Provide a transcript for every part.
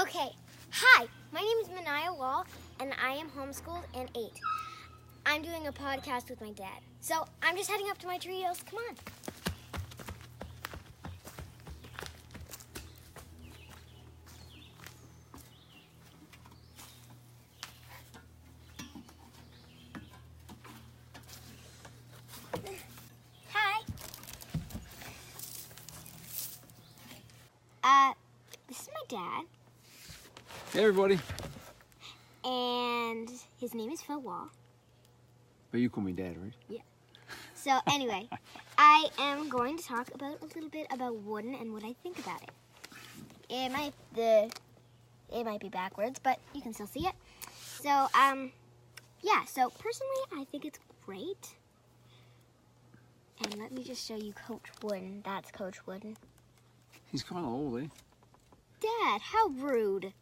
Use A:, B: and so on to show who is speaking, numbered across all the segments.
A: Okay, hi, my name is Manaia.V, and I am homeschooled and 8. I'm doing a podcast with my dad, so I'm just heading up to my treehouse. Come on. Hi. This is my dad.
B: Hey everybody.
A: And his name is Phil Wall.
B: But you call me Dad, right?
A: Yeah. So anyway, I am going to talk a little bit about wooden and what I think about it. It might be backwards, but you can still see it. So yeah. So personally, I think it's great. And let me just show you Coach Wooden. That's Coach Wooden.
B: He's kind of old, eh?
A: Dad, how rude.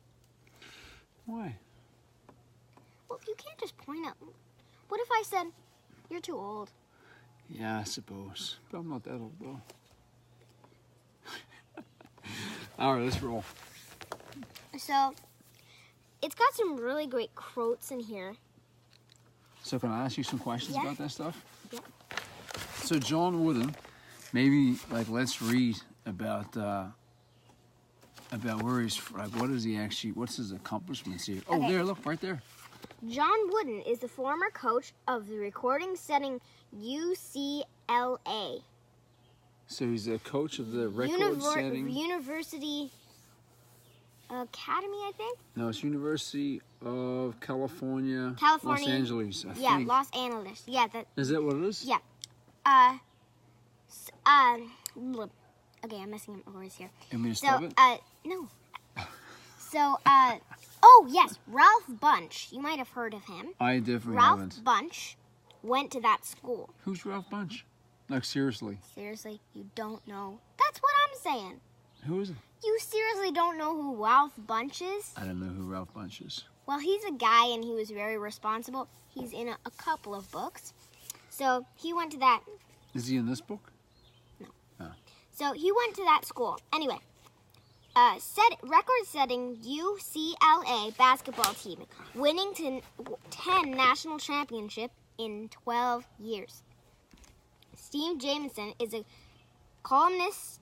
B: Why?
A: Well, you can't just point out. What if I said, you're too old?
B: Yeah, I suppose. But I'm not that old, though. All right, let's roll.
A: So, it's got some really great quotes in here.
B: So can I ask you some questions about that stuff?
A: Yeah.
B: So John Wooden, maybe let's read about where he's what is he actually? What's his accomplishments here? Oh,
A: Okay.
B: there, look right there.
A: John Wooden is the former coach of the recording setting UCLA.
B: So he's a coach of the record setting.
A: University Academy, I think.
B: No, it's University of California.
A: California.
B: Los Angeles. I think.
A: Los Angeles. Yeah, that.
B: Is that what it is?
A: Yeah. Okay, I'm messing up my words here.
B: You want me to stop it?
A: No. So, oh yes, Ralph Bunche. You might have heard of him.
B: I definitely
A: Ralph
B: haven't.
A: Bunche went to that school.
B: Who's Ralph Bunche? Like, seriously.
A: Seriously, you don't know? That's what I'm saying.
B: Who is it?
A: You seriously don't know who Ralph Bunche is?
B: I don't know who Ralph Bunche is.
A: Well, he's a guy and he was very responsible. He's in a couple of books. So, he went to that.
B: Is he in this book?
A: No.
B: Oh.
A: So, he went to that school. Anyway. Record-setting UCLA basketball team, winning 10 national championships in 12 years. Steve Jamison is a columnist,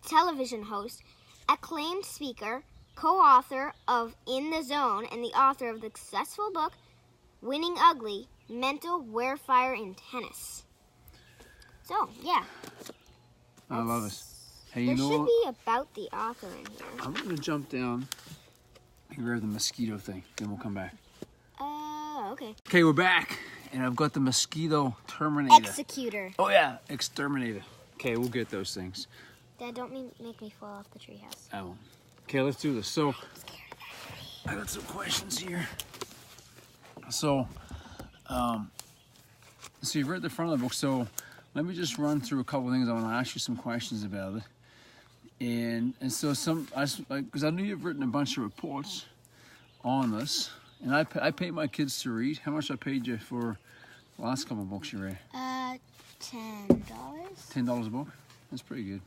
A: television host, acclaimed speaker, co-author of In the Zone, and the author of the successful book, Winning Ugly, Mental Warfare in Tennis. So, yeah.
B: I love it. Hey,
A: There should be about the author in here.
B: I'm going to jump down and grab the mosquito thing. Then we'll come back.
A: Okay.
B: Okay, we're back. And I've got the mosquito terminator.
A: Executor.
B: Oh, yeah. Exterminator. Okay, we'll get those things.
A: Dad, don't make me fall off the treehouse.
B: I won't. Okay, let's do this. So,
A: I'm scared of that tree.
B: I got some questions here. So, you've read the front of the book. So, let me just run through a couple of things. I want to ask you some questions about it. And so because I know you've written a bunch of reports on this, and I pay my kids to read. How much I paid you for the last couple of books you read?
A: $10.
B: $10 a book? That's pretty good.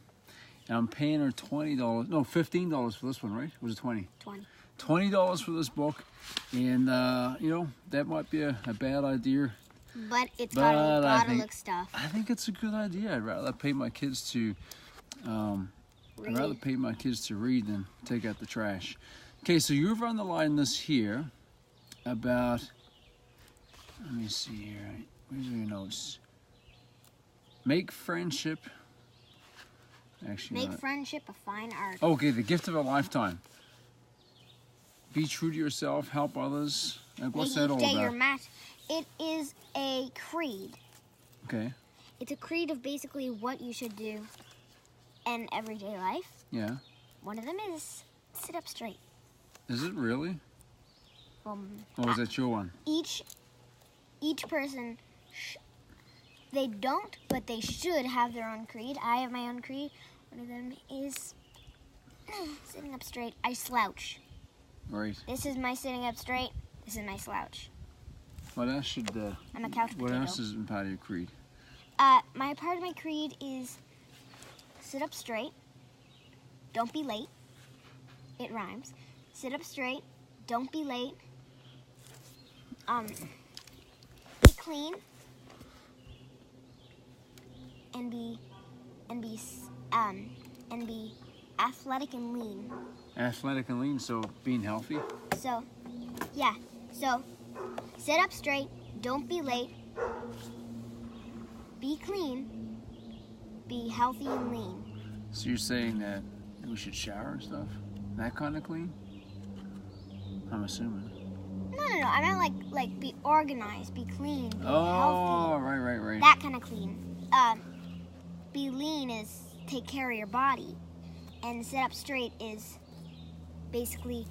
B: And I'm paying her $15 for this one, right? Or was it 20?
A: 20.
B: $20 for this book, and that might be a bad idea.
A: But it's got a lot of stuff.
B: I think it's a good idea. I'd rather pay my kids to read than take out the trash. Okay, so you've underlined this here about. Let me see here. Where's your notes? Make friendship. Actually,
A: Make friendship a fine art.
B: Okay, the gift of a lifetime. Be true to yourself. Help others. What's that all about?
A: It is a creed.
B: Okay.
A: It's a creed of basically what you should do in everyday life.
B: Yeah.
A: One of them is sit up straight.
B: Is it really? Or is that your one?
A: Each person, they don't, but they should have their own creed. I have my own creed. One of them is sitting up straight. I slouch.
B: Right.
A: This is my sitting up straight. This is my slouch.
B: What else should
A: I'm a couch potato.
B: What else is part of your creed?
A: My part of my creed is sit up straight. Don't be late. It rhymes. Sit up straight. Don't be late. Be clean. And be athletic and lean.
B: Athletic and lean, so being healthy.
A: So, yeah. So, sit up straight. Don't be late. Be clean. Be healthy and lean.
B: So you're saying that we should shower and stuff? That kind of clean? I'm assuming.
A: No. I meant like be organized, be clean, be healthy.
B: Oh, right.
A: That kind of clean. Be lean is take care of your body, and sit up straight is basically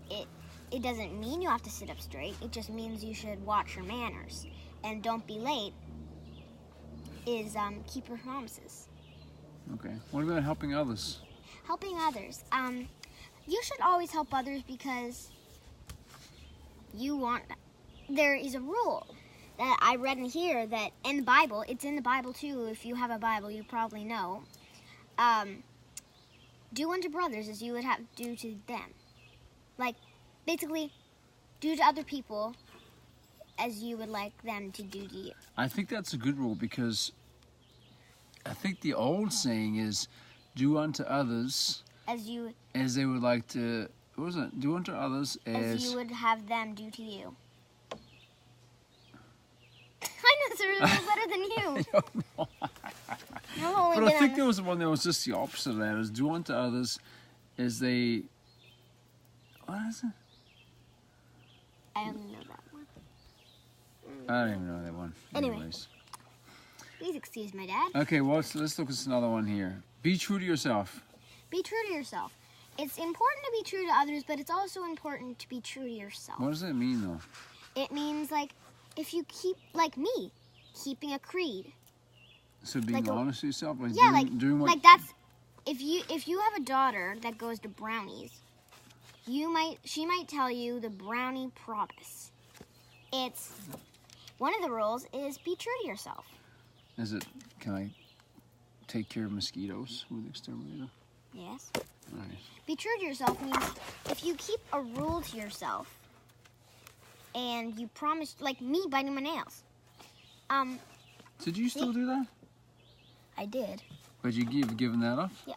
A: it doesn't mean you have to sit up straight. It just means you should watch your manners, and don't be late is keep your promises.
B: Okay. What about helping others?
A: Helping others. You should always help others because there is a rule that I read in here that in the Bible, it's in the Bible too. If you have a Bible, you probably know. Do unto brothers as you would have do to them. Like, basically, do to other people as you would like them to do to you.
B: I think that's a good rule because I think the old saying is, do unto others as they would like to. What was it? Do unto others
A: as you would have them do to you. I know it's really better than you.
B: I don't know. But I think there was one that was just the opposite of that. It was do unto others as they. What is it?
A: I don't know that one.
B: I don't even know that one.
A: Anyways. Please excuse my dad.
B: Okay, well, let's look at another one here. Be true to yourself.
A: Be true to yourself. It's important to be true to others, but it's also important to be true to yourself.
B: What does that mean, though?
A: It means, like, if you keep, like me, keeping a creed.
B: So being honest to yourself? Like
A: yeah,
B: doing what...
A: like that's, if you have a daughter that goes to brownies, she might tell you the brownie promise. It's, one of the rules is be true to yourself.
B: Is it, can I take care of mosquitoes with the exterminator?
A: Yes.
B: Nice.
A: Be true to yourself means if you keep a rule to yourself and you promise, like me biting my nails.
B: Did you still do that?
A: I did.
B: But you've given that up?
A: Yeah.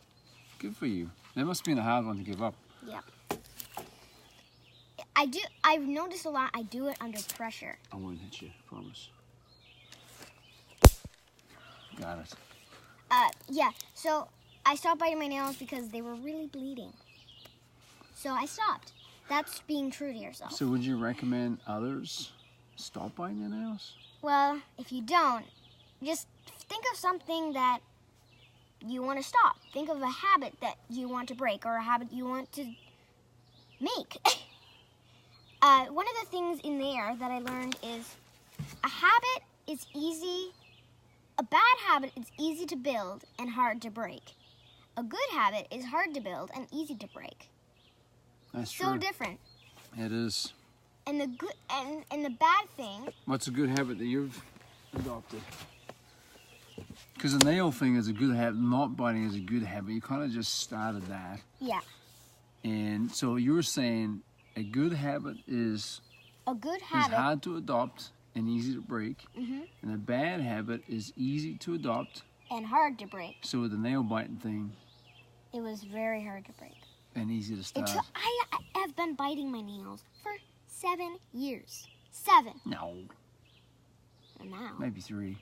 B: Good for you. That must have been a hard one to give up.
A: Yeah. I've noticed a lot, I do it under pressure.
B: I won't hit you, I promise. Got it.
A: Yeah, so I stopped biting my nails because they were really bleeding. So I stopped. That's being true to yourself.
B: So would you recommend others stop biting their nails?
A: Well, if you don't, just think of something that you want to stop. Think of a habit that you want to break or a habit you want to make. One of the things in there that I learned is a bad habit is easy to build and hard to break. A good habit is hard to build and easy to break.
B: That's true.
A: So different.
B: It is.
A: And the good and the bad thing.
B: What's a good habit that you've adopted? Because the nail thing is a good habit. Not biting is a good habit. You kind of just started that.
A: Yeah.
B: And so you were saying a good habit is hard to adopt and easy to break.
A: Mm-hmm.
B: And a bad habit is easy to adopt
A: and hard to break.
B: So with the nail biting thing,
A: it was very hard to break.
B: And easy to start.
A: I have been biting my nails for 7 years. 7.
B: No.
A: And now.
B: Maybe 3.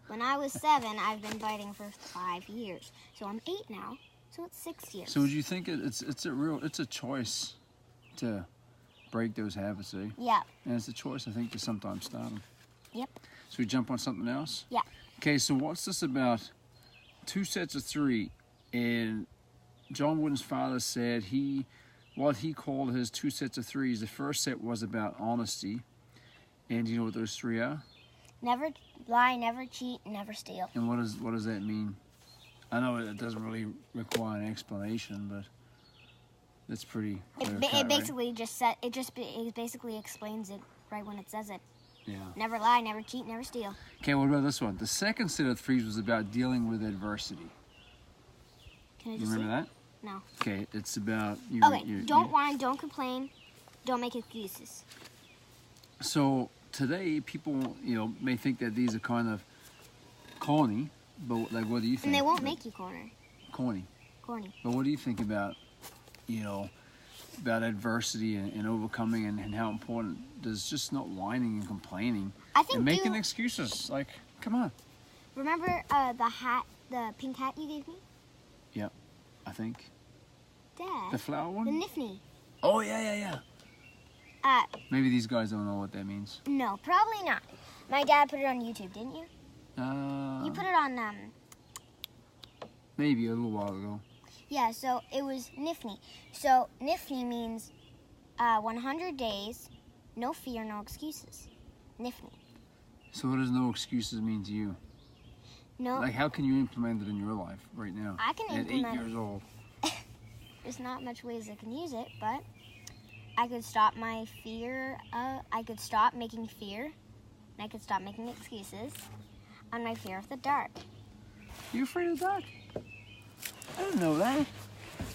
A: When I was 7, I've been biting for 5 years. So I'm 8 now. So it's 6 years.
B: So would you think it's a choice to break those habits, eh?
A: Yeah.
B: And it's a choice, I think, to sometimes start them.
A: Yep.
B: So we jump on something else?
A: Yeah.
B: Okay, so what's this about 2 sets of 3? And John Wooden's father said what he called his 2 sets of 3s. The first set was about honesty. And do you know what those 3 are?
A: Never lie, never cheat, never steal.
B: And what does that mean? I know it doesn't really require an explanation, but it's pretty clear cut,
A: it basically right? It basically explains it right when it says it.
B: Yeah.
A: Never lie, never cheat, never steal.
B: Okay, what about this one? The second set of 3s was about dealing with adversity.
A: Can I
B: You
A: just
B: remember that?
A: No.
B: Okay, it's about you.
A: Okay, don't whine, don't complain, don't make excuses.
B: So today, people, may think that these are kind of corny, but like, what do you think?
A: And they won't make you corny.
B: Corny. But what do you think about, about adversity and overcoming and how important does just not whining and complaining and making excuses? Like, come on.
A: Remember the pink hat you gave me?
B: Yeah, I think.
A: Dad.
B: The flower one?
A: The Nifney.
B: Oh, yeah. Maybe these guys don't know what that means.
A: No, probably not. My dad put it on YouTube, didn't you? You put it on,
B: maybe a little while ago.
A: Yeah, so it was Nifney. So Nifney means 100 days, no fear, no excuses. Nifney.
B: So what does no excuses mean to you?
A: No.
B: Like, how can you implement it in your life right now?
A: I can implement
B: at 8 years old.
A: There's not much ways I can use it, but I could stop my fear. I could stop making fear, and I could stop making excuses on my fear of the dark.
B: You afraid of the dark? I didn't know that.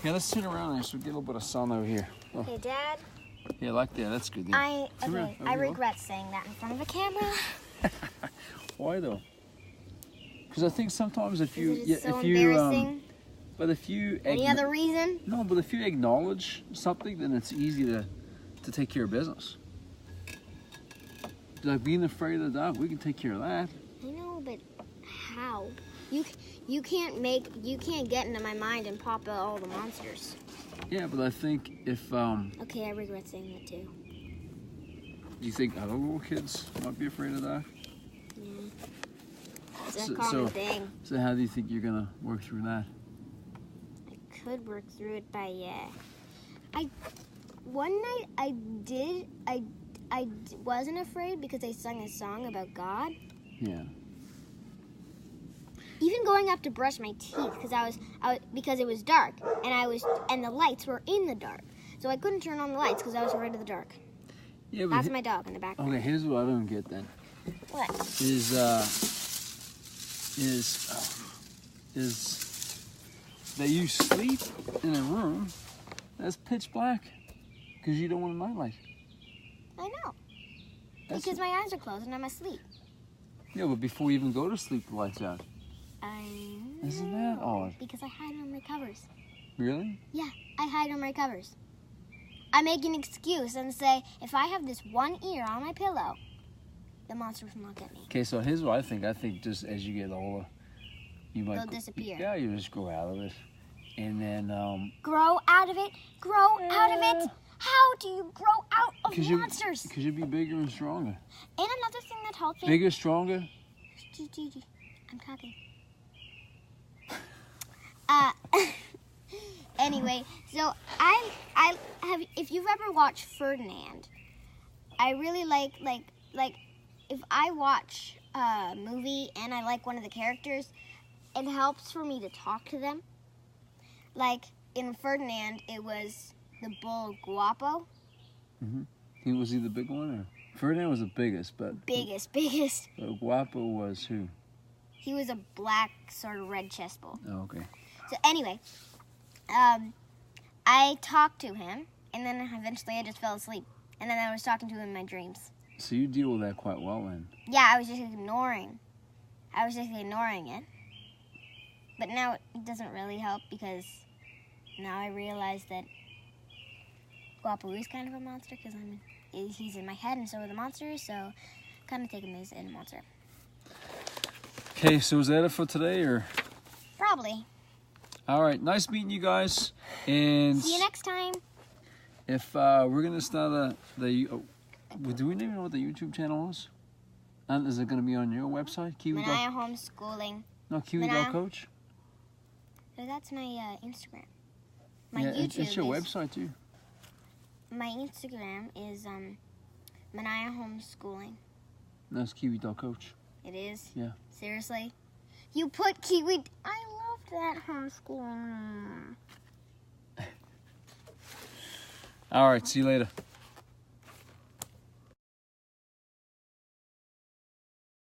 B: Yeah, let's turn around there so we get a little bit of sun over here. Oh.
A: Okay, Dad.
B: Yeah, like that. That's good. Yeah.
A: I regret saying that in front of a camera.
B: Why though? Because I think sometimes if you,
A: embarrassing.
B: But if you
A: any other reason?
B: No, but if you acknowledge something, then it's easy to take care of business. Like being afraid of the dark, we can take care of that.
A: I know, but how? You can't get into my mind and pop out all the monsters.
B: Yeah, but I think if
A: okay, I regret saying that too.
B: Do you think other little kids might be afraid of that?
A: Yeah. It's a common thing.
B: So how do you think you're gonna work through that?
A: I could work through it by one night I wasn't afraid because I sung a song about God.
B: Yeah.
A: Even going up to brush my teeth because it was dark and the lights were in the dark, so I couldn't turn on the lights because I was afraid of the dark.
B: Yeah, but
A: that's my dog in the background.
B: Okay, here's what I don't get then.
A: What?
B: Is that you sleep in a room that's pitch black because you don't want a nightlight.
A: I know. Because my eyes are closed and I'm asleep.
B: Yeah, but before you even go to sleep, the light's out. Isn't that odd?
A: Because I hide on my covers.
B: Really?
A: Yeah, I hide on my covers. I make an excuse and say, if I have this one ear on my pillow, the monsters will not get me.
B: Okay, so here's what I think. I think just as you get older,
A: they'll disappear.
B: Yeah, you just grow out of it. And then...
A: Grow out of it? Grow out of it? How do you grow out of monsters?
B: Because you'll be bigger and stronger.
A: And another thing that helps me...
B: Bigger, stronger?
A: Gigi, I'm talking. Anyway, so I have, if you've ever watched Ferdinand, I really like if I watch a movie and I like one of the characters, it helps for me to talk to them. Like in Ferdinand, it was the bull Guapo.
B: Mm-hmm. Was he the big one? Or? Ferdinand was the biggest, but...
A: Biggest.
B: But Guapo was who?
A: He was a black, sort of red chess bull.
B: Oh, okay.
A: So anyway, I talked to him, and then eventually I just fell asleep. And then I was talking to him in my dreams.
B: So you deal with that quite well then?
A: Yeah, I was just ignoring it. But now it doesn't really help because now I realize that Guapo is kind of a monster because he's in my head and so are the monsters, so kind of take him as a monster.
B: Okay, so is that it for today, or?
A: Probably.
B: All right, nice meeting you guys, and
A: see you next time.
B: If we're gonna start do we even know what the YouTube channel is? And is it gonna be on your website, Kiwi?
A: Manaia Homeschooling.
B: No, Kiwi.coach.
A: So that's my Instagram.
B: YouTube. It's your website too.
A: My Instagram is Manaia Homeschooling.
B: That's Kiwi.coach.
A: It is?
B: Yeah.
A: Seriously? You put Kiwi... I loved that homeschooling.
B: All right, see you later.